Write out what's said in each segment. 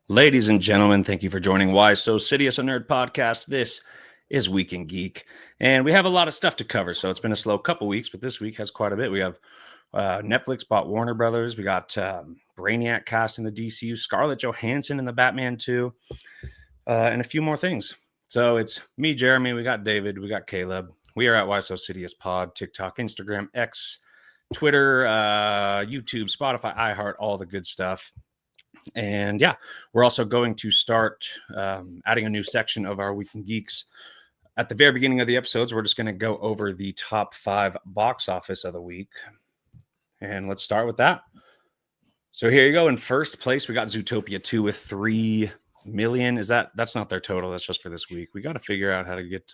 Ladies and gentlemen, thank you for joining Why So Sidious, a Nerd podcast. This is Week in Geek, and we have a lot of stuff to cover, so it's been a slow couple weeks, but this week has quite a bit. We have Netflix bought Warner Brothers. We got Brainiac cast in the DCU, Scarlett Johanson in the Batman 2, and a few more things. So it's me, Jeremy, we got David, we got Caleb. We are at Why So Sidious Pod, TikTok, Instagram, X, Twitter, YouTube, Spotify, iHeart, all the good stuff. And yeah, we're also going to start adding a new section of our Week in Geeks. At the very beginning of the episodes, we're just going to go over the top 5 box office of the week. And let's start with that. So here you go. In first place, we got Zootopia 2 with 3 million. That's not their total. That's just for this week. We got to figure out how to get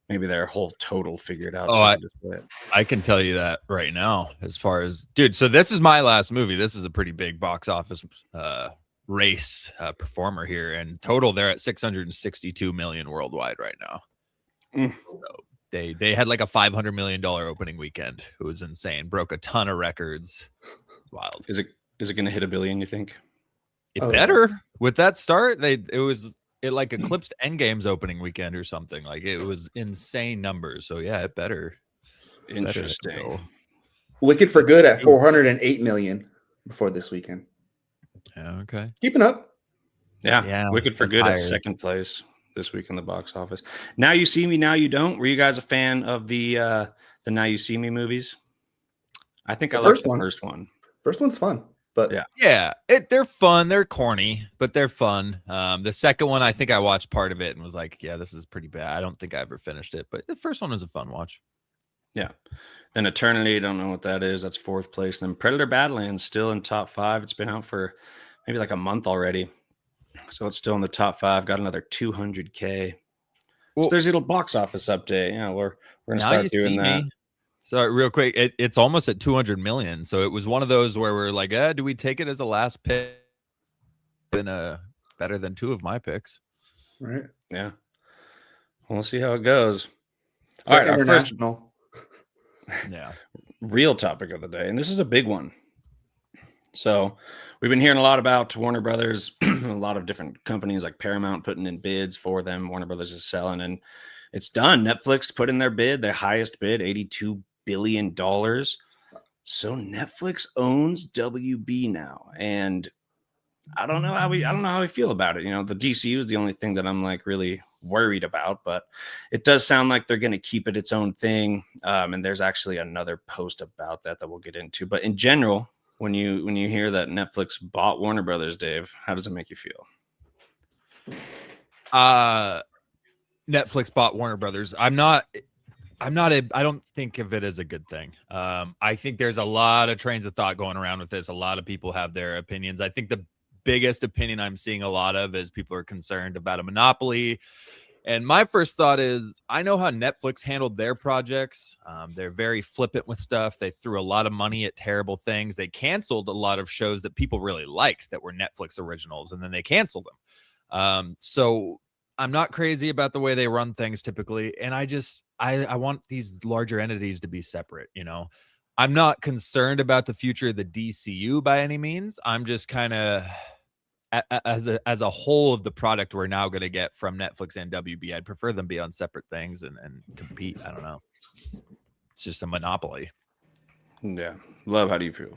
maybe their whole total figured out. I can tell you that right now, as far as dude. So this is my last movie. This is a pretty big box office race performer here, and total they're at 662 million worldwide right now. So they had like a $500 million opening weekend. It was insane. Broke a ton of records. Wild. Is it going to hit $1 billion? You think? It better. With that start, it like eclipsed Endgame's opening weekend or something. Like it was insane numbers. So yeah, it better. Interesting. Wicked for Good at 408 million before this weekend. Yeah, okay. Keeping up. Yeah. Wicked for Good at second place this week in the box office. Now You See Me, Now You Don't. Were you guys a fan of the Now You See Me movies? I think I liked the first one. First one's fun. But they're fun. They're corny, but they're fun. The second one, I think I watched part of it and was like, yeah, this is pretty bad. I don't think I ever finished it, but the first one was a fun watch. Yeah. Then Eternity, don't know what that is. That's fourth place. Then Predator Badlands still in top 5. It's been out for maybe like a month already. So it's still in the top 5. Got another 200K. Well, so there's a little box office update. Yeah, we're going to start doing that. So real quick, it's almost at 200 million. So it was one of those where we're like, do we take it as a last pick? Been better than 2 of my picks. Right. Yeah. We'll see how it goes. All right, our first real topic of the day, and this is a big one. So we've been hearing a lot about Warner Brothers, a lot of different companies like Paramount putting in bids for them. Warner Brothers is selling, and it's done. Netflix put in their bid, their highest bid, $82 billion. So Netflix owns WB now, and I don't know how we feel about it. You know, the DCU is the only thing that I'm like really worried about, but it does sound like they're going to keep it its own thing. And there's actually another post about that we'll get into. But in general, when you hear that Netflix bought Warner Brothers, Dave, how does it make you feel? Netflix bought Warner Brothers. I don't think of it as a good thing. I think there's a lot of trains of thought going around with this. A lot of people have their opinions. I think the biggest opinion I'm seeing a lot of is people are concerned about a monopoly. And my first thought is, I know how Netflix handled their projects. They're very flippant with stuff. They threw a lot of money at terrible things. They canceled a lot of shows that people really liked that were Netflix originals, and then they canceled them. So I'm not crazy about the way they run things typically. And I want these larger entities to be separate. You know, I'm not concerned about the future of the DCU by any means. I'm just kind of, as a whole of the product we're now going to get from Netflix and WB, I'd prefer them be on separate things and compete. I don't know. It's just a monopoly. Yeah. Love, how do you feel?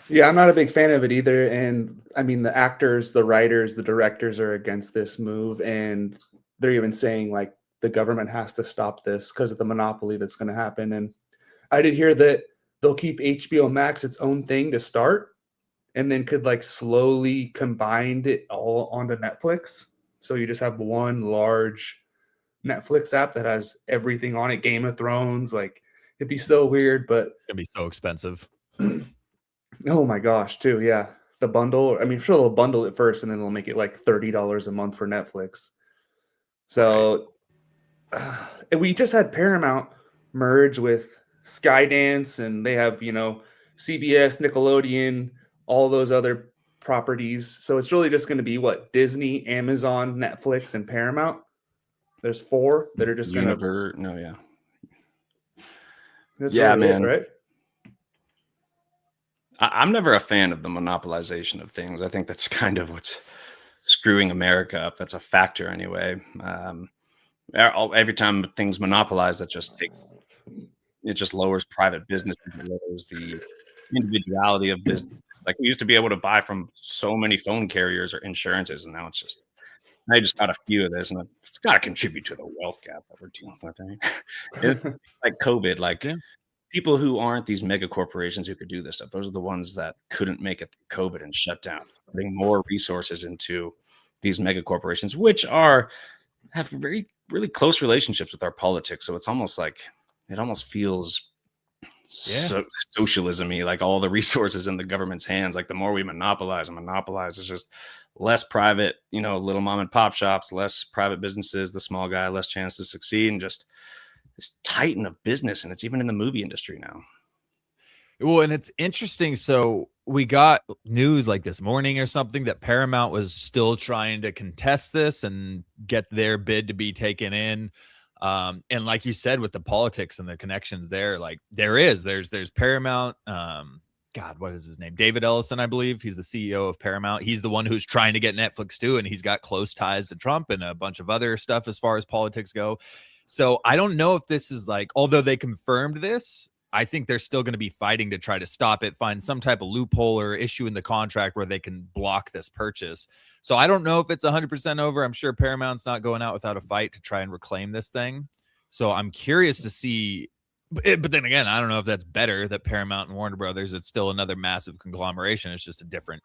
Yeah, I'm not a big fan of it either. And I mean, the actors, the writers, the directors are against this move. And they're even saying like the government has to stop this because of the monopoly that's going to happen. And I did hear that they'll keep HBO Max its own thing to start and then could like slowly combine it all onto Netflix. So you just have one large Netflix app that has everything on it. Game of Thrones, like it'd be so weird, but it'd be so expensive. Oh my gosh, too. Yeah. The bundle. I mean, sure, they'll bundle it first and then they'll make it like $30 a month for Netflix. So we just had Paramount merge with Skydance, and they have, CBS, Nickelodeon, all those other properties. So it's really just going to be what? Disney, Amazon, Netflix, and Paramount. There's 4 that are just going to. No, yeah. That's really man. It, right? I'm never a fan of the monopolization of things. I think that's kind of what's screwing America up. That's a factor anyway. Every time things monopolize, it just lowers private business. It lowers the individuality of business. Like we used to be able to buy from so many phone carriers or insurances, and now it's just I just got a few of this, and it's got to contribute to the wealth gap that we're dealing with. Right? It's like COVID, like Yeah. people who aren't these mega corporations who could do this stuff. Those are the ones that couldn't make it through COVID and shut down. Putting more resources into these mega corporations, which have very really close relationships with our politics. So it's almost like it almost feels socialism-y, like all the resources in the government's hands. Like the more we monopolize, it's just less private, little mom and pop shops, less private businesses, the small guy, less chance to succeed, and just this titan of business. And it's even in the movie industry now. Well, and it's interesting. So we got news like this morning or something that Paramount was still trying to contest this and get their bid to be taken in. And like you said, with the politics and the connections there, like there's Paramount. God, what is his name? David Ellison, I believe. He's the CEO of Paramount. He's the one who's trying to get Netflix too. And he's got close ties to Trump and a bunch of other stuff as far as politics go. So I don't know if this is like, although they confirmed this, I think they're still going to be fighting to try to stop it, find some type of loophole or issue in the contract where they can block this purchase. So I don't know if it's 100% over. I'm sure Paramount's not going out without a fight to try and reclaim this thing. So I'm curious to see. But then again, I don't know if that's better that Paramount and Warner Brothers, it's still another massive conglomeration. It's just a different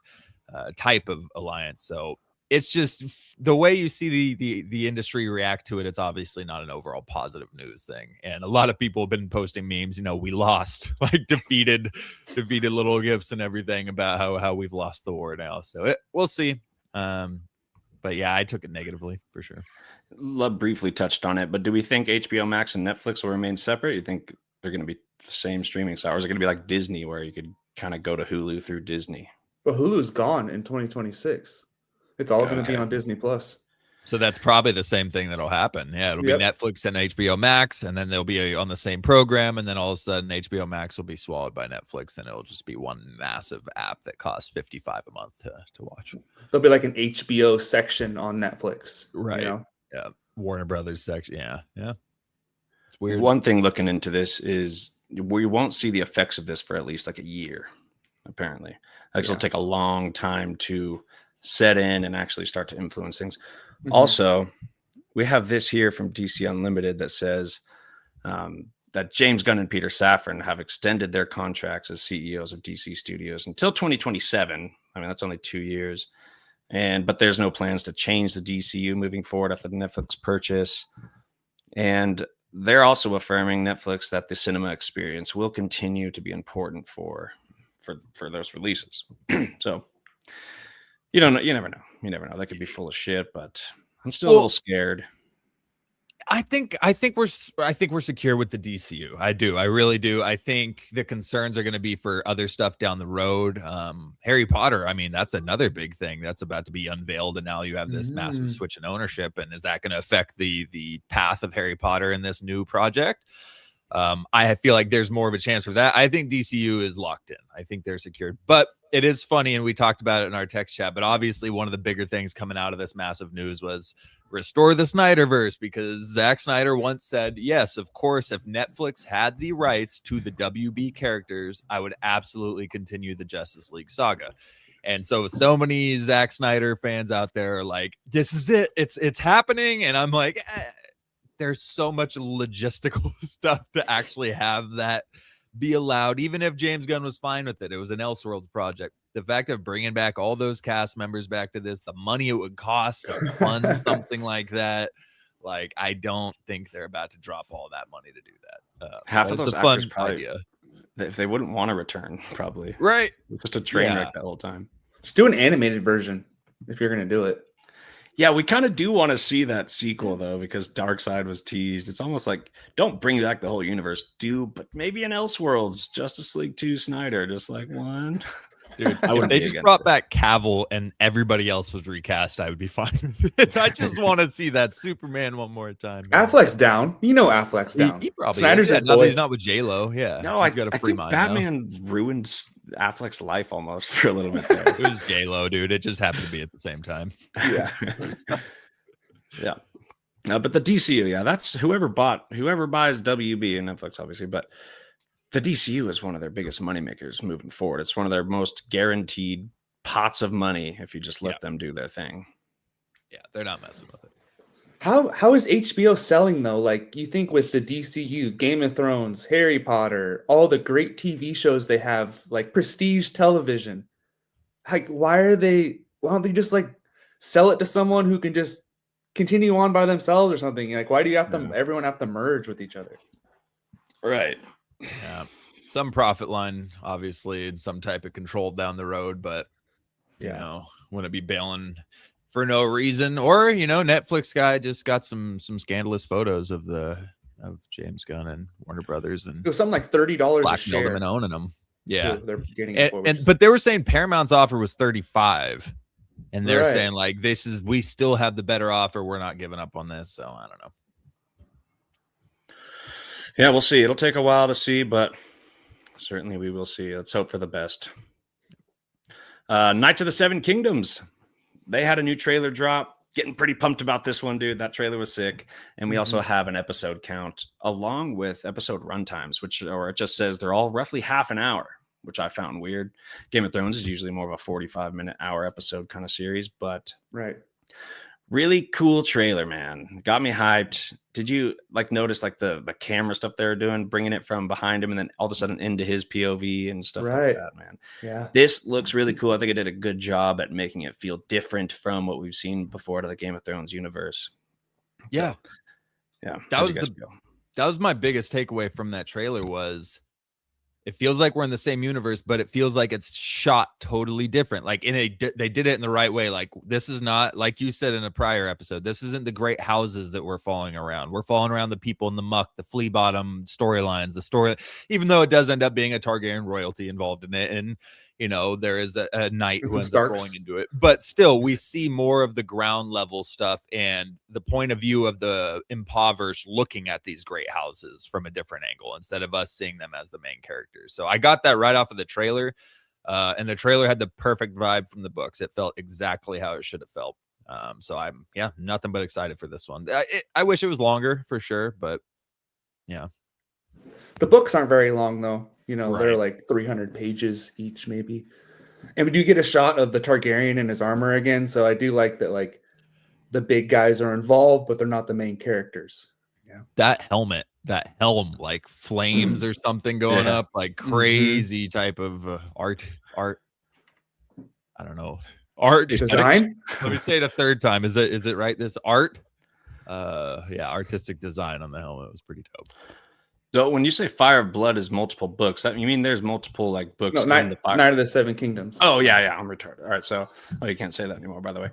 type of alliance. So it's just the way you see the industry react to it. It's obviously not an overall positive news thing. And a lot of people have been posting memes, we lost, like defeated little gifs and everything about how we've lost the war now. So we'll see. But yeah, I took it negatively for sure. Love briefly touched on it, but do we think HBO Max and Netflix will remain separate? You think they're going to be the same streaming site, or is it going to be like Disney where you could kind of go to Hulu through Disney? But Hulu's gone in 2026. It's all going to be on Disney Plus. So that's probably the same thing that'll happen. Yeah, it'll be Netflix and HBO Max, and then they'll be on the same program, and then all of a sudden HBO Max will be swallowed by Netflix, and it'll just be one massive app that costs $55 a month to watch. There'll be like an HBO section on Netflix, right? Yeah, Warner Brothers section. Yeah. It's weird. One thing looking into this is we won't see the effects of this for at least like a year, apparently. It'll take a long time to set in and actually start to influence things. Mm-hmm. Also, we have this here from DC Unlimited that says that James Gunn and Peter Safran have extended their contracts as CEOs of DC Studios until 2027. I mean, that's only 2 years. But there's no plans to change the DCU moving forward after the Netflix purchase. And they're also affirming Netflix that the cinema experience will continue to be important for those releases. So you don't know. You never know. That could be full of shit, but I'm still a little scared. I think we're secure with the DCU. I really do. I think the concerns are going to be for other stuff down the road. Harry Potter, I mean, that's another big thing that's about to be unveiled, and now you have this massive switch in ownership. And is that going to affect the path of Harry Potter in this new project? I feel like there's more of a chance for that. I think DCU is locked in. I think they're secured. But it is funny, and we talked about it in our text chat, but obviously one of the bigger things coming out of this massive news was restore the Snyderverse, because Zack Snyder once said, yes, of course, if Netflix had the rights to the WB characters, I would absolutely continue the Justice League saga. And so many Zack Snyder fans out there are like, this is it. It's happening. And I'm like, there's so much logistical stuff to actually have that be allowed, even if James Gunn was fine with it. It was an Elseworlds project. The fact of bringing back all those cast members back to this, the money it would cost to fund something like that, like I don't think they're about to drop all that money to do that. Half of those actors probably, if they wouldn't want to return, probably right, just a train wreck that whole time. Just do an animated version if you're gonna do it. Yeah, we kind of do want to see that sequel, though, because Darkseid was teased. It's almost like, don't bring back the whole universe, but maybe an Elseworlds, Justice League 2 Snyder, just like one. Dude, I if wouldn't they be just against brought it. back Cavill and everybody else was recast, I would be fine with it. I just want to see that Superman one more time. Man. Affleck's down. You know Affleck's down. He probably Snyder's is. Yeah, his now that boy. he's not with J-Lo. Yeah. No, He's got a I free think mind now. Batman ruined Affleck's life almost for a little bit there. It was J-Lo, dude. It just happened to be at the same time. Yeah. Yeah. But the DCU, yeah, that's whoever buys WB and Netflix, obviously, but the DCU is one of their biggest moneymakers moving forward. It's one of their most guaranteed pots of money if you just let them do their thing. Yeah, they're not messing with it. How is HBO selling though? Like you think with the DCU, Game of Thrones, Harry Potter, all the great TV shows they have, like prestige television. Like why don't they just like sell it to someone who can just continue on by themselves or something? Like why do you have to everyone have to merge with each other? Right. Yeah. Some profit line, obviously, and some type of control down the road, but you know, wouldn't be bailing for no reason. Or, you know, Netflix guy just got some scandalous photos of James Gunn and Warner Brothers and It was something like $30 a blackmailed share. them and owning them. Yeah. They're getting it for, but they were saying Paramount's offer was 35. And they're Right. saying like we still have the better offer. We're not giving up on this. So I don't know. Yeah, we'll see. It'll take a while to see, but certainly we will see. Let's hope for the best. Knights of the Seven Kingdoms. They had a new trailer drop. Getting pretty pumped about this one, dude. That trailer was sick. And we also have an episode count along with episode runtimes, or it just says they're all roughly half an hour, which I found weird. Game of Thrones is usually more of a 45-minute hour episode kind of series, but right. Really cool trailer, man. Got me hyped. Did you like notice like the camera stuff they were doing, bringing it from behind him and then all of a sudden into his POV and stuff like that, man? Yeah. This looks really cool. I think it did a good job at making it feel different from what we've seen before to the Game of Thrones universe. Yeah. So, yeah. That was my biggest takeaway from that trailer was it feels like we're in the same universe, but it feels like it's shot totally different. Like they did it in the right way. Like this is not, like you said in a prior episode, this isn't the great houses that we're following around. We're following around the people in the muck, the flea bottom storylines, the story, even though it does end up being a Targaryen royalty involved in it. And, you know, there is a knight who ends up rolling into it, but still we see more of the ground level stuff and the point of view of the impoverished looking at these great houses from a different angle instead of us seeing them as the main characters. So I got that right off of the trailer, and the trailer had the perfect vibe from the books. It felt exactly how it should have felt. So I'm nothing but excited for this one. I wish it was longer for sure, but yeah. The books aren't very long though. You know, Right. they're like 300 pages each, maybe. And we do get a shot of the Targaryen in his armor again. So I do like that, like the big guys are involved, but they're not the main characters. Yeah. That helm, like flames or something going up, like crazy type of art. I don't know. Art Design. Let me say it a third time. Is it right? This art? Artistic design on the helmet was pretty dope. So when you say Fire of Blood is multiple books, you mean there's multiple like books No, in the Fire? Night of the Seven Kingdoms. Oh yeah, I'm retarded. All right, so you can't say that anymore, by the way.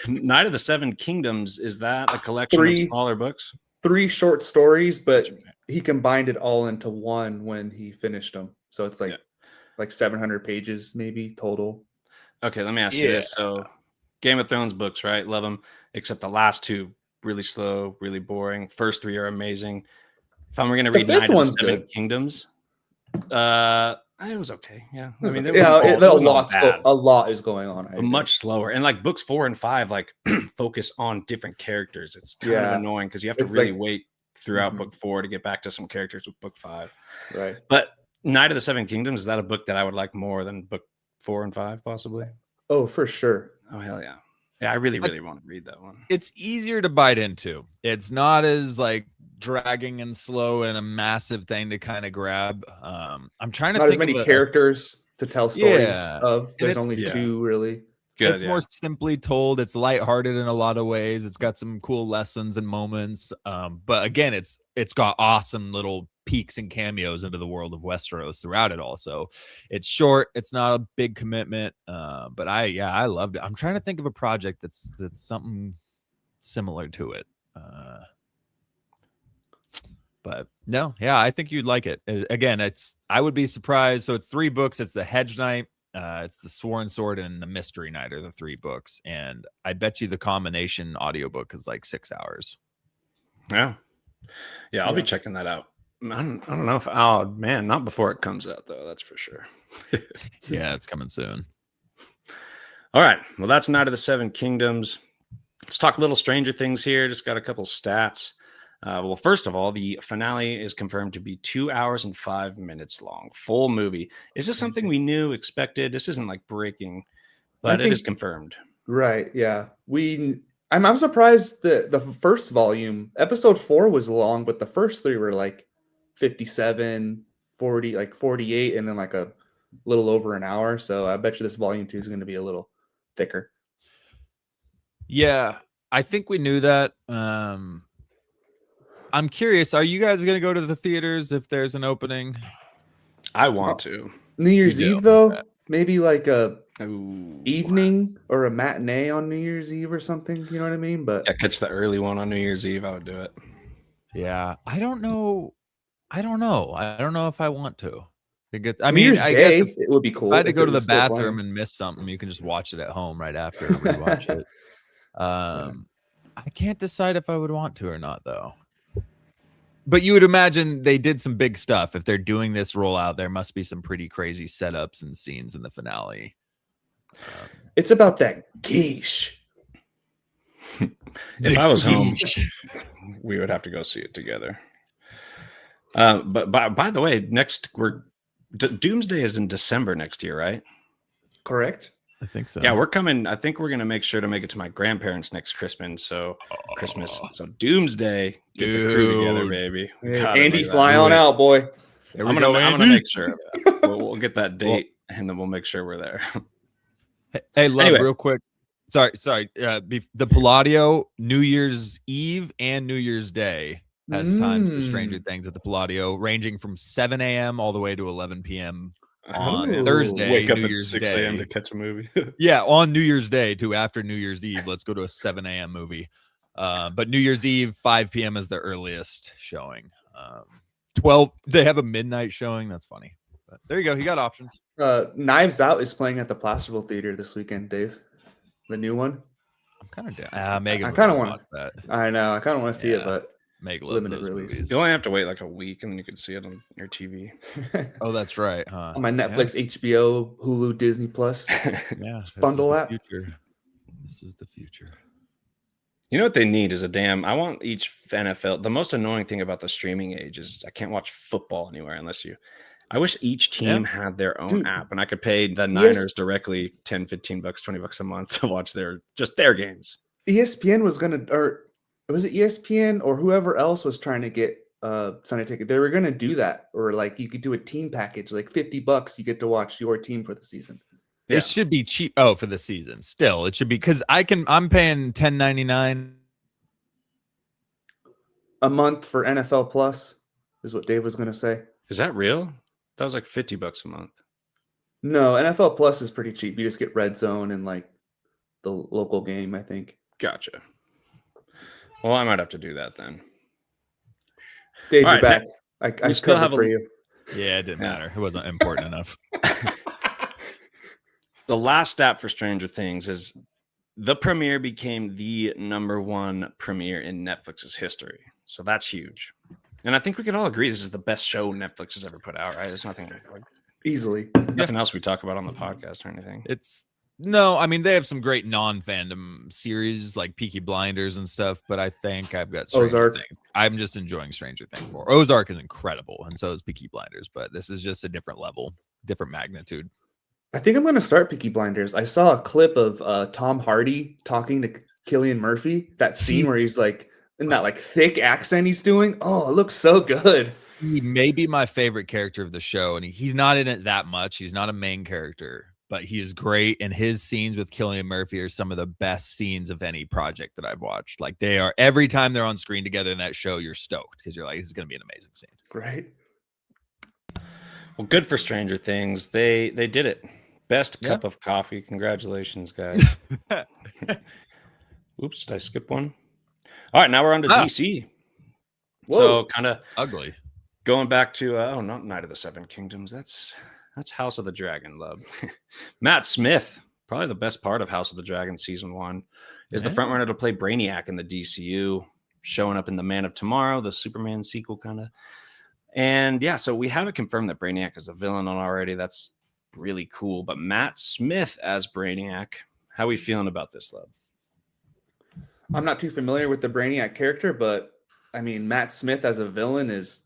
Night of the Seven Kingdoms, is that a collection of smaller books? 3 short stories, but he combined it all into one when he finished them. So it's like 700 pages maybe total. Okay, let me ask you this. So Game of Thrones books, right? Love them, except the last 2 really slow, really boring. First 3 are amazing. If I'm going to read Night of the Seven Kingdoms, it was okay. Yeah, I mean, a lot is going on. But much slower, and like books 4 and 5, like focus on different characters. It's kind of annoying because you have to really wait throughout book 4 to get back to some characters with book 5. Right. But Night of the Seven Kingdoms, is that a book that I would like more than book 4 and 5, possibly? Oh, for sure. Oh hell yeah. Yeah, I really want to read that one. It's easier to bite into. It's not as like dragging and slow and a massive thing to kind of grab. I'm trying to not think as many characters to tell stories of. There's only 2 really. Good, it's more simply told. It's lighthearted in a lot of ways. It's got some cool lessons and moments. But again, it's got awesome little peeks and cameos into the world of Westeros throughout it all. So it's short. It's not a big commitment. But I loved it. I'm trying to think of a project that's something similar to it. But no, yeah, I think you'd like it. Again, I would be surprised. So it's 3 books. It's the Hedge Knight, it's the Sworn Sword, and the Mystery Knight are the 3 books. And I bet you the combination audiobook is like 6 hours. Yeah. I'll be checking that out. I don't know if not before it comes out though. That's for sure. Yeah, it's coming soon. All right. Well, that's Night of the Seven Kingdoms. Let's talk a little Stranger Things here. Just got a couple stats. Well, first of all, the finale is confirmed to be 2 hours and 5 minutes long. Full movie. Is this something we knew, expected? This isn't like breaking, but it is confirmed. Right. Yeah. I'm surprised that the first volume, episode 4 was long, but the first 3 were like 57, 40, like 48, and then like a little over an hour. So I bet you this volume 2 is going to be a little thicker. Yeah, I think we knew that. I'm curious, are you guys going to go to the theaters if there's an opening? I want to. New Year's Eve, though? Maybe like a Ooh. evening or a matinee on New Year's Eve or something. You know what I mean? But yeah, catch the early one on New Year's Eve. I would do it. Yeah, I don't know. I don't know if I want to. I New mean, Year's I Day, guess it would be cool. if I had to if go it to the was still bathroom playing. and miss something, you can just watch it at home right after and rewatch it. I can't decide if I would want to or not, though. But you would imagine they did some big stuff. If they're doing this rollout, there must be some pretty crazy setups and scenes in the finale. It's about that quiche. If I was home, we would have to go see it together. But by the way, Doomsday is in December next year, right? Correct. I think so. Yeah, we're coming. I think we're going to make sure to make it to my grandparents next Christmas. So Doomsday, get the crew together, baby. Andy, fly on out, boy. I'm going to make sure. We'll get that date, and then we'll make sure we're there. Hey, love, real quick. Sorry. The Palladio, New Year's Eve and New Year's Day has times for Stranger Things at the Palladio, ranging from 7 a.m. all the way to 11 p.m. on Thursday. Wake up New at Year's 6 Day. a.m. to catch a movie. Yeah, on New Year's Day to after New Year's Eve. Let's go to a 7 a.m. movie. But New Year's Eve, 5 p.m. is the earliest showing. 12, they have a midnight showing. That's funny. But there you go. You got options. Knives Out is playing at the Placerville Theater this weekend, Dave. The new one. I'm kind of down. Megan, I kind of want that. I know. I kind of want to see it, but Megan limited release. Movies. You only have to wait like a week, and then you can see it on your TV. Oh, that's right, huh? On my Netflix, HBO, Hulu, Disney Plus. Yeah, bundle app. This is the future. You know what they need is I want each NFL. The most annoying thing about the streaming age is I can't watch football anywhere unless I wish each team had their own app, and I could pay the Niners directly $10, $15, $20 a month to watch their games. ESPN was going to, or was it ESPN or whoever else was trying to get Sunday Ticket? They were going to do that, or like you could do a team package, like $50, you get to watch your team for the season. Yeah. It should be cheap. Oh, for the season. Still, it should be because I'm paying $10.99 a month for NFL Plus, is what Dave was going to say. Is that real? That was like $50 a month. No, NFL Plus is pretty cheap. You just get Red Zone and like the local game, I think. Gotcha. Well, I might have to do that then. Dave, you're back. I still have for you. Yeah, it didn't matter. It wasn't important enough. The last stat for Stranger Things is the premiere became the #1 premiere in Netflix's history. So that's huge. And I think we could all agree this is the best show Netflix has ever put out, right? There's nothing easily. Nothing else we talk about on the podcast or anything. No, I mean, they have some great non-fandom series like Peaky Blinders and stuff, but I think I've got Stranger Things. I'm just enjoying Stranger Things more. Ozark is incredible, and so is Peaky Blinders, but this is just a different level, different magnitude. I think I'm going to start Peaky Blinders. I saw a clip of Tom Hardy talking to Cillian Murphy, that scene where he's like, in that like thick accent he's doing. Oh, it looks so good. He may be my favorite character of the show, and he's not in it that much. He's not a main character, but he is great. And his scenes with Cillian Murphy are some of the best scenes of any project that I've watched. Like they are, every time they're on screen together in that show, you're stoked because you're like, this is going to be an amazing scene. Right. Well, good for Stranger Things. They did it. Best cup of coffee. Congratulations, guys. Oops, did I skip one? All right, now we're on to DC. So kind of ugly. going back to not Night of the Seven Kingdoms. That's House of the Dragon, love. Matt Smith, probably the best part of House of the Dragon season 1, is the front runner to play Brainiac in the DCU, showing up in The Man of Tomorrow, the Superman sequel kind of. And yeah, so we have it confirmed that Brainiac is a villain already. That's really cool. But Matt Smith as Brainiac, how are we feeling about this, love? I'm not too familiar with the Brainiac character, but I mean, Matt Smith as a villain is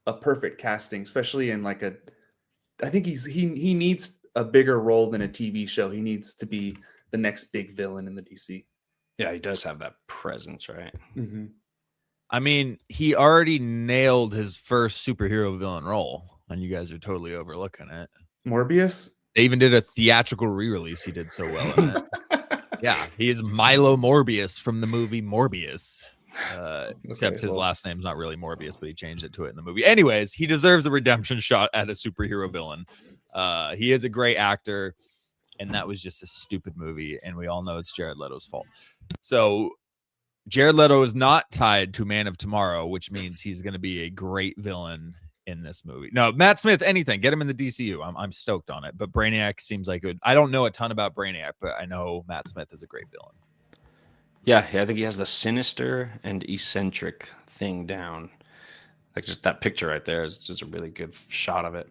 a perfect casting, especially in like I think he needs a bigger role than a TV show. He needs to be the next big villain in the DC. Yeah, he does have that presence, right? Mm-hmm. I mean, he already nailed his first superhero villain role, and you guys are totally overlooking it. Morbius? They even did a theatrical re-release. He did so well in it. Yeah, he is Milo Morbius from the movie Morbius. Except his last name's not really Morbius, but he changed it to it in the movie. Anyways, he deserves a redemption shot at a superhero villain. He is a great actor, and that was just a stupid movie, and we all know it's Jared Leto's fault. So Jared Leto is not tied to Man of Tomorrow, which means he's going to be a great villain in this movie. No, Matt Smith, anything. Get him in the DCU. I'm stoked on it. But Brainiac seems like good. I don't know a ton about Brainiac, but I know Matt Smith is a great villain. Yeah, I think he has the sinister and eccentric thing down. Like just that picture right there is just a really good shot of it.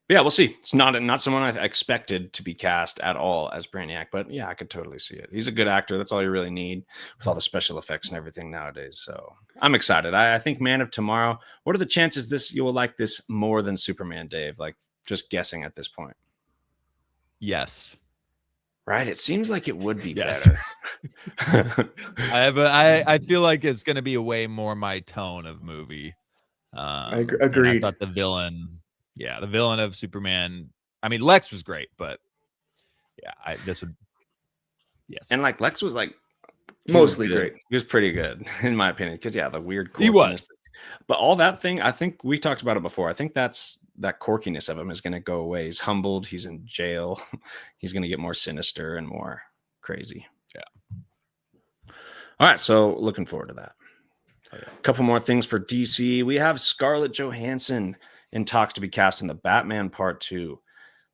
But yeah, we'll see. It's not someone I expected to be cast at all as Brainiac, but yeah, I could totally see it. He's a good actor. That's all you really need with all the special effects and everything nowadays. So I'm excited. I think Man of Tomorrow. What are the chances you will like this more than Superman, Dave? Like just guessing at this point. Yes. Right? It seems like it would be Yes. better. I feel like it's going to be a way more my tone of movie. Agreed. I thought the villain of Superman. I mean, Lex was great, but yeah, yes. And like Lex was like mostly great. He was pretty good in my opinion. Because the weird he was. But all that thing, I think we talked about it before. I think that quirkiness of him is going to go away. He's humbled. He's in jail. He's going to get more sinister and more crazy. Yeah. All right. So looking forward to that. A couple more things for DC. We have Scarlett Johansson in talks to be cast in the Batman Part 2.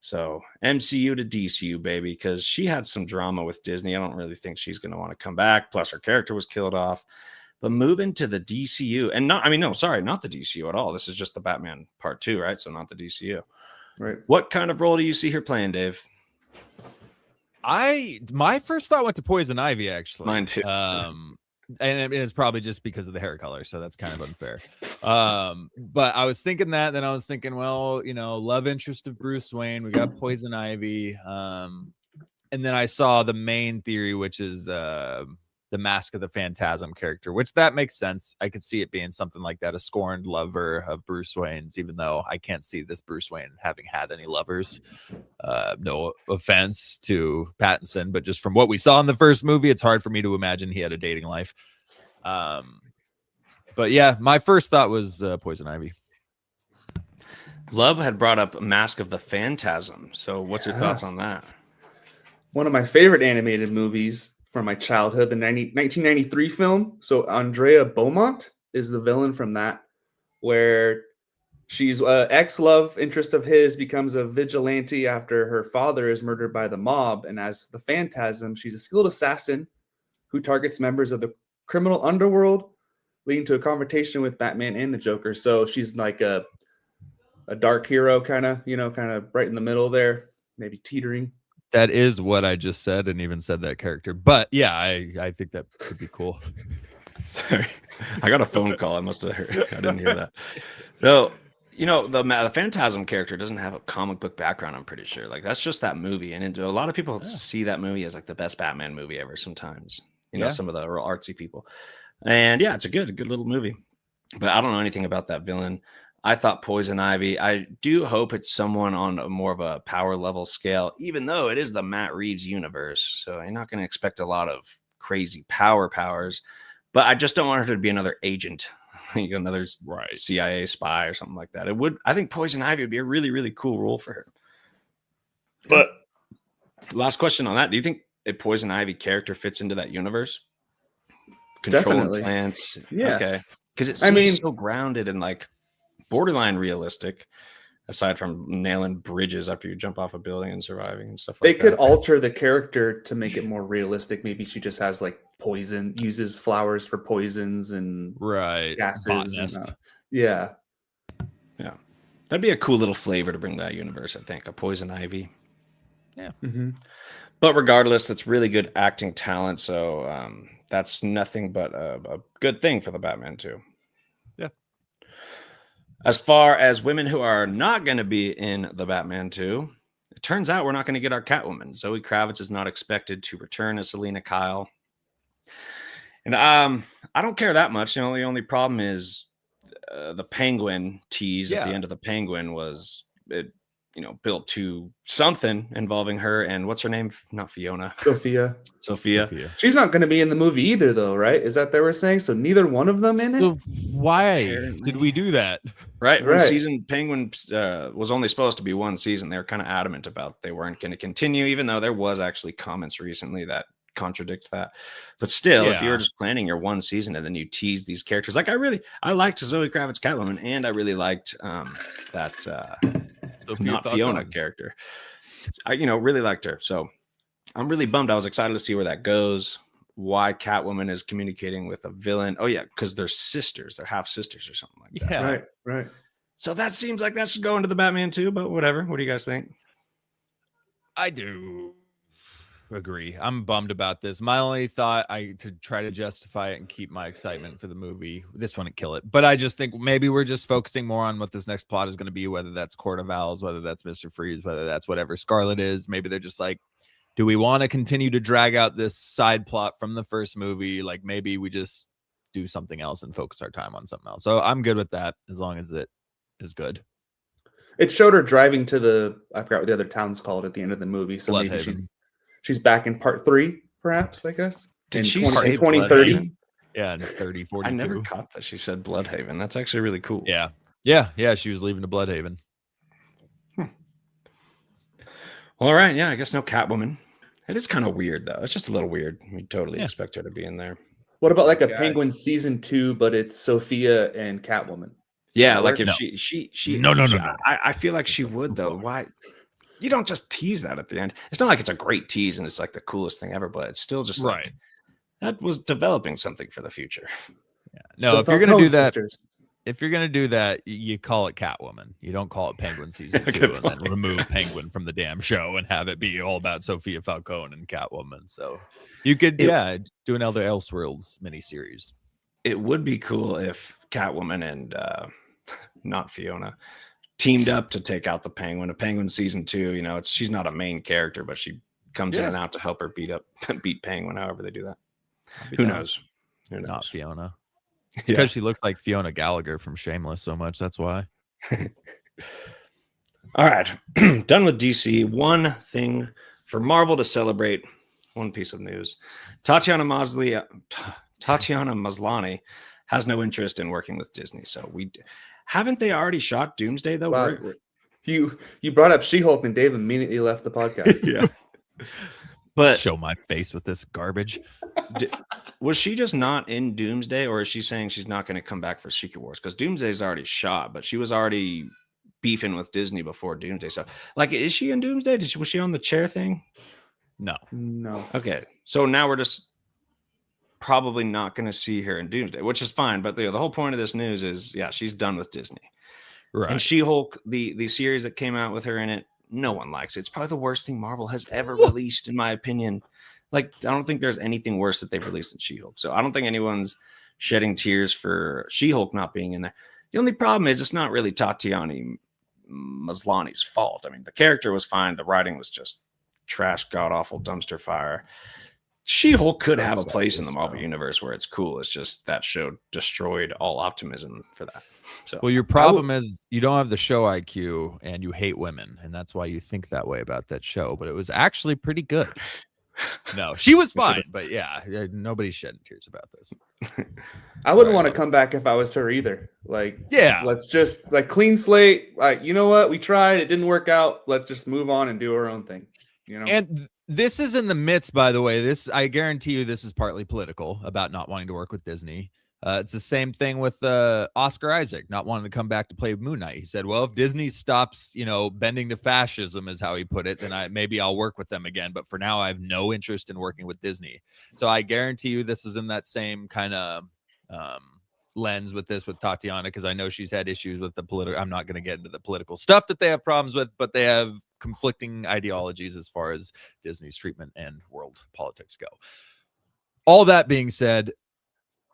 So MCU to DCU, baby, because she had some drama with Disney. I don't really think she's going to want to come back. Plus her character was killed off. But moving to the DCU, and not the DCU at all. This is just the Batman Part 2, right? So not the DCU. Right. What kind of role do you see her playing, Dave? My first thought went to Poison Ivy, actually. Mine too. And it's probably just because of the hair color, so that's kind of unfair. But I was thinking that, then I was thinking, well, love interest of Bruce Wayne. We got Poison Ivy. And then I saw the main theory, which is the Mask of the Phantasm character, which that makes sense. I could see it being something like that, a scorned lover of Bruce Wayne's, even though I can't see this Bruce Wayne having had any lovers. No offense to Pattinson, but just from what we saw in the first movie, it's hard for me to imagine he had a dating life. But yeah, my first thought was Poison Ivy. Love had brought up Mask of the Phantasm. So what's your thoughts on that? One of my favorite animated movies from my childhood, the 1993 film. So Andrea Beaumont is the villain from that, where she's ex-love interest of his becomes a vigilante after her father is murdered by the mob. And as the Phantasm, she's a skilled assassin who targets members of the criminal underworld, leading to a confrontation with Batman and the Joker. So she's like a dark hero, kind of right in the middle there, maybe teetering. That is what I just said, and even said that character. But yeah, I think that could be cool. Sorry, I got a phone call. I must have heard. I didn't hear that. So, the Phantasm character doesn't have a comic book background. I'm pretty sure. Like that's just that movie, and a lot of people see that movie as like the best Batman movie ever. Sometimes, some of the real artsy people, and yeah, it's a good little movie. But I don't know anything about that villain. I thought Poison Ivy. I do hope it's someone on a more of a power level scale, even though it is the Matt Reeves universe. So you're not going to expect a lot of crazy powers. But I just don't want her to be another agent, another CIA spy or something like that. I think Poison Ivy would be a really, really cool role for her. But last question on that. Do you think a Poison Ivy character fits into that universe? Controlling plants. Yeah. Okay. because it I seems mean- so grounded and like borderline realistic. Aside from nailing bridges after you jump off a building and surviving and stuff They like could that. alter the character to make it more realistic. Maybe she just has like poison, uses flowers for poisons and Right. gases. And, Botanist. yeah. Yeah. That'd be a cool little flavor to bring to that universe, I think. A poison ivy. Mm-hmm. But regardless, it's really good acting talent. So that's nothing but a good thing for the Batman 2. Yeah. As far as women who are not going to be in the Batman 2, it turns out we're not going to get our Catwoman. Zoe Kravitz is not expected to return as Selena Kyle. And I don't care that much. The only problem is the Penguin tease at the end of the Penguin was it, built to something involving her and what's her name? Not Fiona. Sophia. She's not going to be in the movie either, though, right? Is that they were saying? So neither one of them in it? So why Apparently. did we do that? Right. When Right. season Penguin was only supposed to be one season, they were kind of adamant about they weren't going to continue, even though there was actually comments recently that contradict that. But still, if you were just planning your one season and then you tease these characters, like I liked Zoe Kravitz Catwoman, and I really liked that Fiona character. I really liked her. So I'm really bummed. I was excited to see where that goes. Why Catwoman is communicating with a villain. Oh yeah, because they're sisters. They're half sisters or something like that. Yeah. Right. So that seems like that should go into the Batman 2, but whatever. What do you guys think? I do agree. I'm bummed about this. My only thought, to try to justify it and keep my excitement for the movie, this wouldn't kill it. But I just think maybe we're just focusing more on what this next plot is going to be, whether that's Court of Owls, whether that's Mr. Freeze, whether that's whatever Scarlett is. Maybe they're just like, do we want to continue to drag out this side plot from the first movie? Like maybe we just do something else and focus our time on something else. So I'm good with that as long as it is good. It showed her driving to I forgot what the other town's called at the end of the movie. So maybe she's back in part 3, perhaps, I guess. Did in she 2030? Bloodhaven? Yeah, in 30, 42. I never caught that she said Bloodhaven. That's actually really cool. Yeah. She was leaving to Bloodhaven. All right. Yeah, I guess no Catwoman. It is kind of weird, though. It's just a little weird. We totally expect her to be in there. What about like a Penguin season 2, but it's Sophia and Catwoman? Yeah, like if No. I feel like she would, though. Why? You don't just tease that at the end. It's not like it's a great tease and it's like the coolest thing ever, but it's still just like that was developing something for the future. Yeah. No, if you're gonna do that, you call it Catwoman. You don't call it Penguin season 2 and then remove Penguin from the damn show and have it be all about Sophia Falcone and Catwoman. So you could do an Elder Elseworlds miniseries. It would be cool if Catwoman and not Fiona teamed up to take out the Penguin. A Penguin season 2, she's not a main character, but she comes in and out to help her beat Penguin. However they do that, who knows? Not Fiona. It's because she looks like Fiona Gallagher from Shameless so much. That's why. All right. Done with DC. One thing for Marvel to celebrate. One piece of news. Tatiana Maslany has no interest in working with Disney. So haven't they already shot Doomsday, though? Wow. You brought up She-Hulk and Dave immediately left the podcast. Yeah. But show my face with this garbage. Was she just not in Doomsday, or is she saying she's not going to come back for Secret Wars? Because Doomsday's already shot, but she was already beefing with Disney before Doomsday. So, like, is she in Doomsday? Was she on the chair thing? No. Okay, so now we're just probably not going to see her in Doomsday, which is fine. But the whole point of this news is, she's done with Disney. Right. And She-Hulk, the series that came out with her in it, no one likes it. It's probably the worst thing Marvel has ever released, in my opinion. Like, I don't think there's anything worse that they've released than She-Hulk. So I don't think anyone's shedding tears for She-Hulk not being in there. The only problem is it's not really Tatiana Maslany's fault. I mean, the character was fine. The writing was just trash, god-awful dumpster fire. She-Hulk could have a place in the Marvel universe where it's cool. It's just that show destroyed all optimism for that. So, well, your problem is you don't have the show IQ and you hate women, and that's why you think that way about that show. But it was actually pretty good. No, she was fine, but nobody's shedding tears about this. I wouldn't want to come back if I was her either. Like, let's just clean slate. Like, you know what? We tried, it didn't work out. Let's just move on and do our own thing. And this is in the midst, by the way. I guarantee you, this is partly political about not wanting to work with Disney. It's the same thing with Oscar Isaac not wanting to come back to play Moon Knight. He said, well, if Disney stops, bending to fascism is how he put it, then maybe I'll work with them again. But for now, I have no interest in working with Disney. So I guarantee you this is in that same kind of lens with Tatiana, because I know she's had issues with the political. I'm not going to get into the political stuff that they have problems with, but they have conflicting ideologies as far as Disney's treatment and world politics go. All that being said,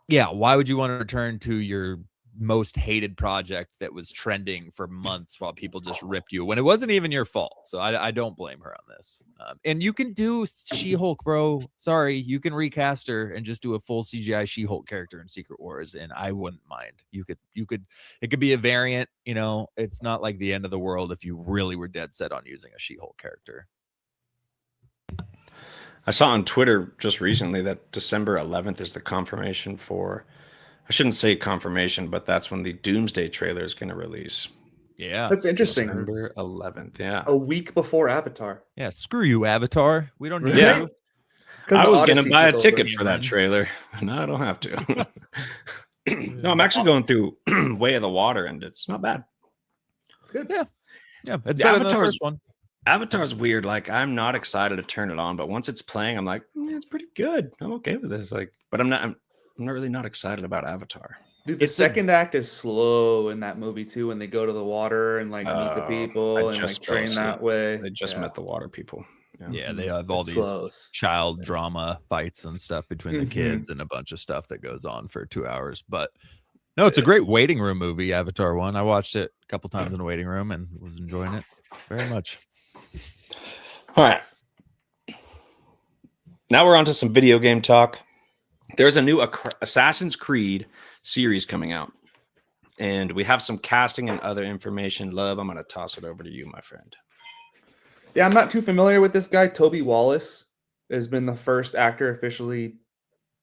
yeah, why would you want to return to your most hated project that was trending for months while people just ripped you when it wasn't even your fault? So I don't blame her on this. And you can do She-Hulk, bro. Sorry, you can recast her and just do a full CGI She-Hulk character in Secret Wars, and I wouldn't mind. It could be a variant. It's not like the end of the world if you really were dead set on using a She-Hulk character. I saw on Twitter just recently that December 11th is the confirmation for, I shouldn't say confirmation, but that's when the Doomsday trailer is going to release. Yeah. That's interesting. December 11th, yeah. A week before Avatar. Yeah, screw you, Avatar. We don't need Yeah. you. I was going to buy a ticket for that trailer. No, I don't have to. No, I'm actually going through Way of the Water, and it's not bad. It's good. Yeah. Yeah, it's better than the first one. Avatar's weird. Like, I'm not excited to turn it on, but once it's playing, I'm like, it's pretty good. I'm okay with this. Like, but I'm not really not excited about Avatar. Dude, the second act is slow in that movie too, when they go to the water and like meet the people and like train that way. They just met the water people. Yeah, they have all these child drama fights and stuff between the kids and a bunch of stuff that goes on for 2 hours. But no, it's a great waiting room movie, Avatar 1. I watched it a couple times in the waiting room and was enjoying it very much. All right. Now we're on to some video game talk. There's a new Assassin's Creed series coming out, and we have some casting and other information. Love, I'm going to toss it over to you, my friend. Yeah, I'm not too familiar with this guy. Toby Wallace has been the first actor officially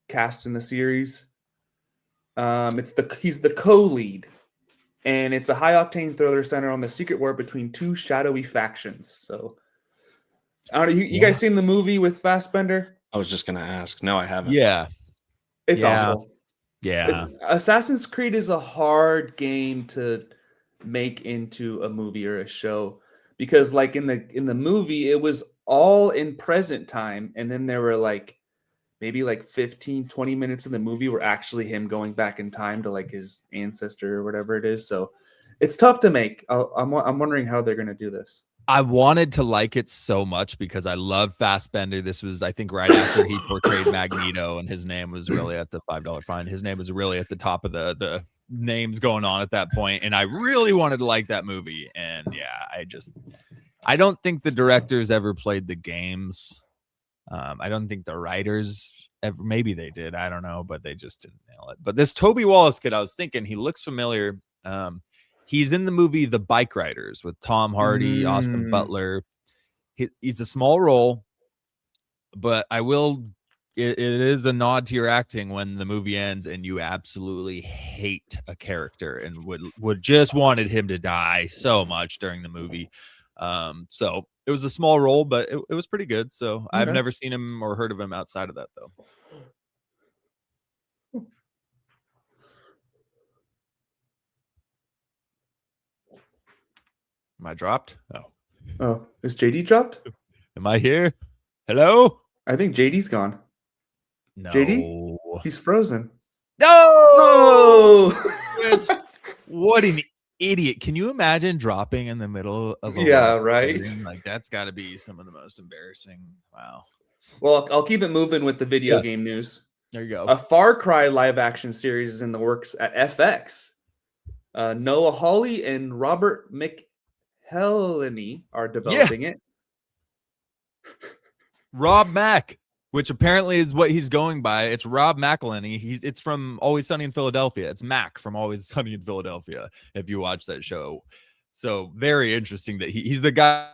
cast in the series. He's the co-lead, and it's a high-octane thriller centered on the secret war between two shadowy factions. So, I don't know. You guys seen the movie with Fassbender? I was just going to ask. No, I haven't. Yeah. It's awful. Yeah. Assassin's Creed is a hard game to make into a movie or a show, because like in the movie, it was all in present time. And then there were like maybe like 15, 20 minutes in the movie were actually him going back in time to like his ancestor or whatever it is. So it's tough to make. I'm wondering how they're going to do this. I wanted to like it so much because I love Fassbender. This was, I think, right after he portrayed Magneto, and his name was really at the $5 fine. His name was really at the top of the names going on at that point, and I really wanted to like that movie. And yeah, I don't think the directors ever played the games. I don't think the writers ever. Maybe they did. I don't know, but they just didn't nail it. But this Toby Wallace kid, I was thinking he looks familiar. He's in the movie The Bike Riders with Tom Hardy, Austin Butler. He's a small role, but it is a nod to your acting when the movie ends and you absolutely hate a character and would just wanted him to die so much during the movie. So it was a small role, but it was pretty good. So okay. I've never seen him or heard of him outside of that, though. Am I dropped? Oh, is JD dropped? Am I here? Hello? I think JD's gone. No. JD? He's frozen. No! What an idiot. Can you imagine dropping in the middle of a right? Like, that's got to be some of the most embarrassing. Wow. Well, I'll keep it moving with the video game news. There you go. A Far Cry live-action series is in the works at FX. Noah Hawley and Robert McElhenney are developing it. Rob Mack, which apparently is what he's going by. It's Rob McElhenney. It's from Always Sunny in Philadelphia. It's Mac from Always Sunny in Philadelphia, if you watch that show. So very interesting that he's the guy.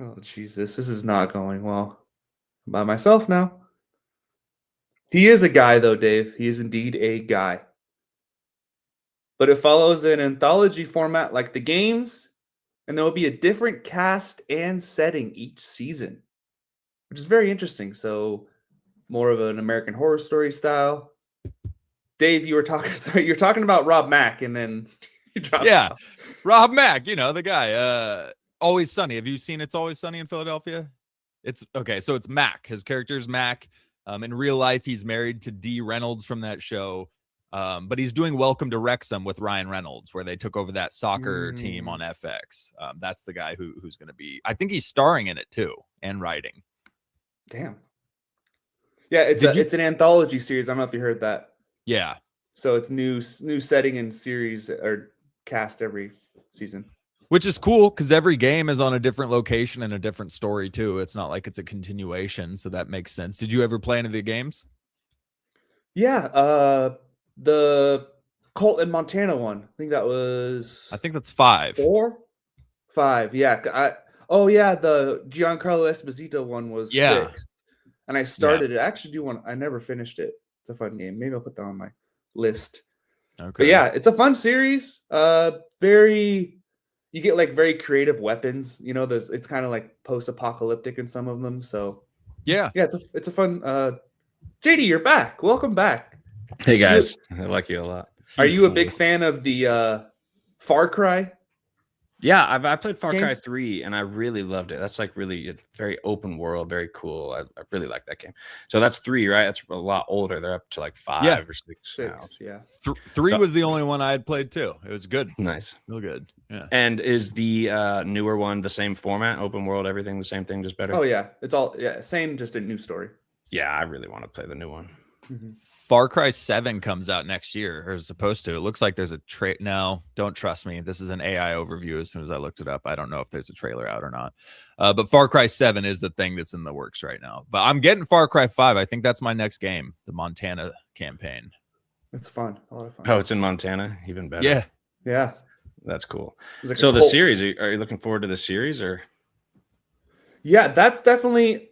Oh, Jesus. This is not going well. I'm by myself now. He is a guy, though, Dave. He is indeed a guy. But it follows an anthology format like the games, and there will be a different cast and setting each season, which is very interesting. So more of an American Horror Story style. Dave, you were talking. Sorry, you're talking about Rob Mack, and then you dropped. Yeah, off. Rob Mack, the guy. Always Sunny. Have you seen It's Always Sunny in Philadelphia? It's okay. So it's Mac. His character is Mac. In real life, he's married to Dee Reynolds from that show. But he's doing Welcome to Wrexham with Ryan Reynolds, where they took over that soccer team on FX. That's the guy who's going to be. I think he's starring in it too and writing. Damn. Yeah, it's an anthology series. I don't know if you heard that. Yeah. So it's new setting and series or cast every season. Which is cool because every game is on a different location and a different story too. It's not like it's a continuation, so that makes sense. Did you ever play any of the games? Yeah, the Colt in Montana one. I think that's 5. 4? 5. Yeah. The Giancarlo Esposito one was 6. And I started it. I actually do one. I never finished it. It's a fun game. Maybe I'll put that on my list. Okay. But yeah, it's a fun series. You get like very creative weapons. It's kind of like post-apocalyptic in some of them. So yeah, it's a fun. JD, you're back. Welcome back. Hey guys, I like you a lot. Are you a big fan of the Far Cry? Yeah, I played Far Cry 3 and I really loved it. That's like really very open world, very cool. I really like that game. So that's 3, right? That's a lot older. They're up to like 5 or 6 now. Yeah. 3 was the only one I had played too. It was good. Nice. Real good. Yeah. And is the newer one the same format, open world, everything the same thing, just better? Oh yeah, it's all same, just a new story. Yeah, I really want to play the new one. Mm-hmm. Far Cry 7 comes out next year, or is supposed to. It looks like there's a No, don't trust me. This is an AI overview. As soon as I looked it up, I don't know if there's a trailer out or not. But Far Cry 7 is the thing that's in the works right now. But I'm getting Far Cry 5. I think that's my next game, the Montana campaign. It's fun. A lot of fun. Oh, it's in Montana? Even better. Yeah. Yeah. That's cool. Like so the series, are you looking forward to the series or? Yeah, that's definitely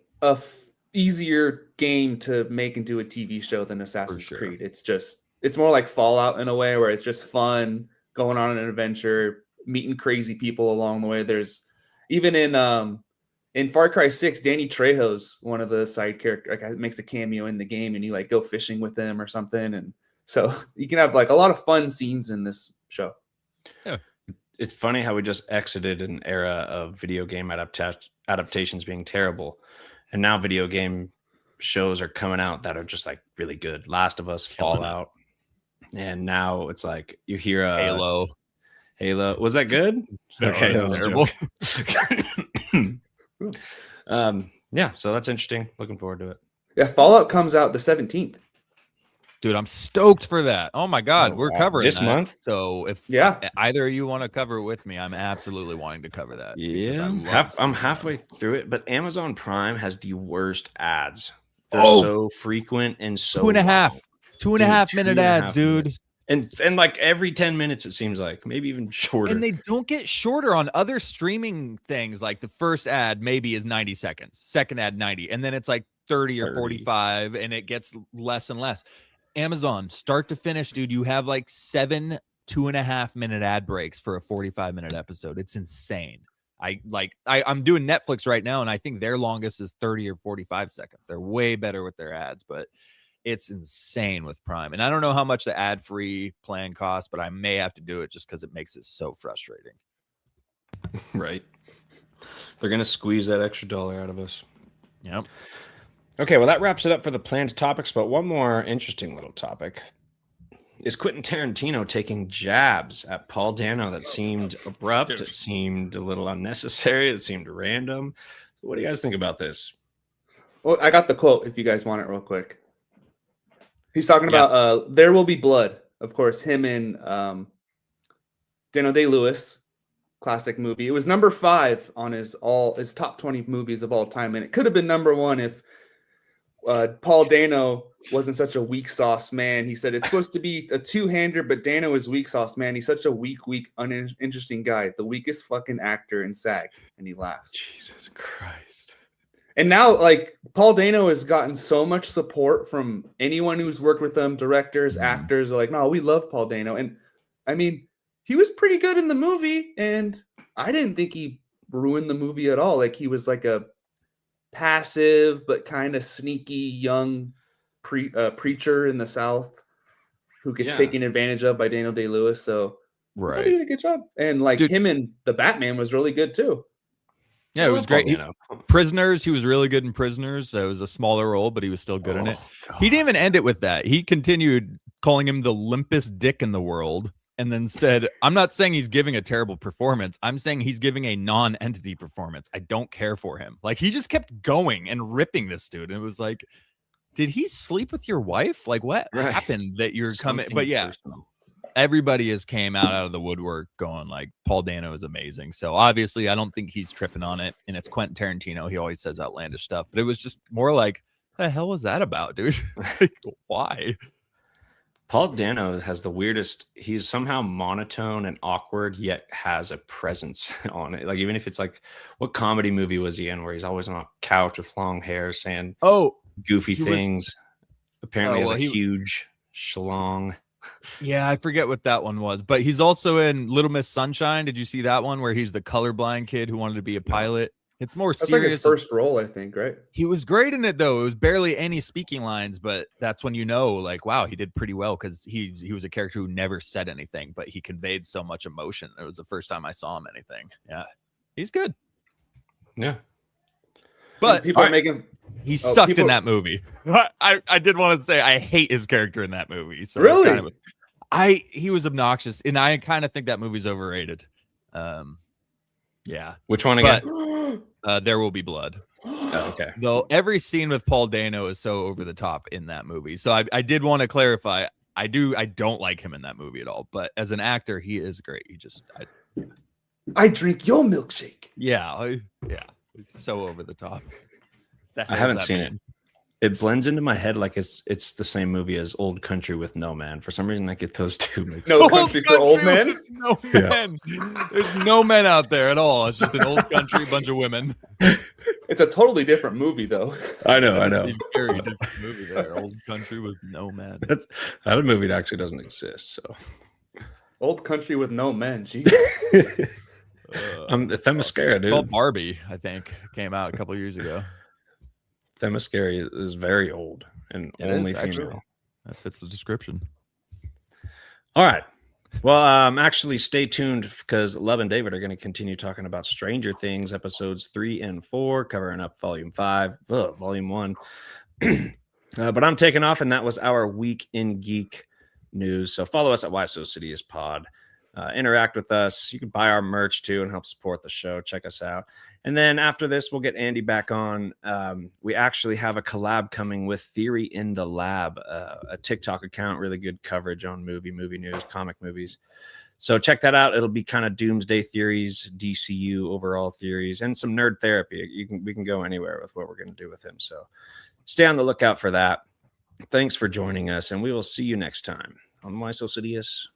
easier game to make into a TV show than Assassin's Creed. It's more like Fallout in a way where it's just fun going on an adventure, meeting crazy people along the way. There's even in Far Cry 6, Danny Trejo's one of the side characters, like makes a cameo in the game, and you like go fishing with them or something. And so you can have like a lot of fun scenes in this show. Yeah. It's funny how we just exited an era of video game adaptations being terrible. And now video game shows are coming out that are just like really good. Last of Us, Fallout. And now it's like you hear Halo. Was that good? No, okay, that was terrible. Yeah, so that's interesting. Looking forward to it. Yeah, Fallout comes out the 17th. Dude, I'm stoked for that. Oh my God, we're covering this that. month. So if either of you want to cover it with me, I'm absolutely wanting to cover that. Yeah, I'm halfway through it, but Amazon Prime has the worst ads. They're so frequent and so 2.5 minute ads, dude. And like every 10 minutes, it seems like maybe even shorter. And they don't get shorter on other streaming things. Like the first ad maybe is 90 seconds, second ad 90, and then it's like 30 or 45, and it gets less and less. Amazon, start to finish, dude, you have like 7 2.5 minute ad breaks for a 45-minute episode. It's insane. I'm doing Netflix right now, and I think their longest is 30 or 45 seconds. They're way better with their ads, but it's insane with Prime. And I don't know how much the ad-free plan costs, but I may have to do it just because it makes it so frustrating. Right. They're going to squeeze that extra dollar out of us. Yep. Okay, well, that wraps it up for the planned topics, but one more interesting little topic. Is Quentin Tarantino taking jabs at Paul Dano that seemed abrupt? It seemed a little unnecessary. It seemed random. What do you guys think about this? Well, I got the quote if you guys want it real quick. He's talking about There Will Be Blood. Of course, him and Daniel Day-Lewis, classic movie. It was number 5 on his top 20 movies of all time, and it could have been number 1 if Paul Dano wasn't such a weak sauce man. He said it's supposed to be a two-hander, but Dano is weak sauce man. He's such a weak, uninteresting guy. The weakest fucking actor in SAG. And he laughs. Jesus Christ. And now, like, Paul Dano has gotten so much support from anyone who's worked with him, directors, actors are like, no, we love Paul Dano. And I mean, he was pretty good in the movie, and I didn't think he ruined the movie at all. Like, he was like passive but kind of sneaky young preacher in the South who gets taken advantage of by Daniel Day-Lewis. So I thought he did a good job. And like Dude, him and the Batman was really good too. Yeah, it was great. Prisoners, he was really good in Prisoners. So it was a smaller role, but he was still good in it. God. He didn't even end it with that. He continued calling him the limpest dick in the world and then said, I'm not saying he's giving a terrible performance. I'm saying he's giving a non-entity performance. I don't care for him. Like, he just kept going and ripping this dude. And it was like, did he sleep with your wife? Like, what happened that you're coming? But yeah, everybody has came out of the woodwork going like, Paul Dano is amazing. So obviously I don't think he's tripping on it. And it's Quentin Tarantino. He always says outlandish stuff, but it was just more like, the hell was that about, dude? Like, why? Paul Dano has the weirdest, he's somehow monotone and awkward, yet has a presence on it. Like, even if it's like, what comedy movie was he in where he's always on a couch with long hair saying goofy things? Apparently has a huge schlong. Yeah, I forget what that one was, but he's also in Little Miss Sunshine. Did you see that one where he's the colorblind kid who wanted to be a pilot? It's more serious. That's like his first role, I think, right? He was great in it, though. It was barely any speaking lines, but that's when you know, like, wow, he did pretty well because he was a character who never said anything, but he conveyed so much emotion. It was the first time I saw him anything. Yeah, he's good. Yeah. But people are making... He sucked in that movie. I did want to say I hate his character in that movie. So really? He was obnoxious, and I kind of think that movie's overrated. Yeah. Which one again? There Will Be Blood. Oh, okay. Though every scene with Paul Dano is so over the top in that movie. So I did want to clarify. I don't like him in that movie at all. But as an actor, he is great. He just I drink your milkshake. Yeah. It's so over the top. I haven't seen it. It blends into my head like it's the same movie as Old Country with No Man. For some reason, I get those two mixed up. No Country for Old Men? No men. There's no men out there at all. It's just an old country, bunch of women. It's a totally different movie, though. I know. It's a very different movie there. Old Country with No Men. That movie actually doesn't exist. So, Old Country with No Men. Jesus. Themyscira, dude. Called Barbie, I think, came out a couple of years ago. Themyscira is very old and only female. That fits the description. All right. Well, actually, stay tuned because Love and David are going to continue talking about Stranger Things episodes 3 and 4, covering up volume 1. But I'm taking off, and that was our week in geek news. So follow us at Why So Sidious Pod. Interact with us. You can buy our merch too and help support the show. Check us out. And then after this, we'll get Andy back on. We actually have a collab coming with Theory in the Lab, a TikTok account, really good coverage on movie news, comic movies. So check that out. It'll be kind of doomsday theories, DCU overall theories, and some nerd therapy. We can go anywhere with what we're going to do with him. So stay on the lookout for that. Thanks for joining us, and we will see you next time on Why So Sidious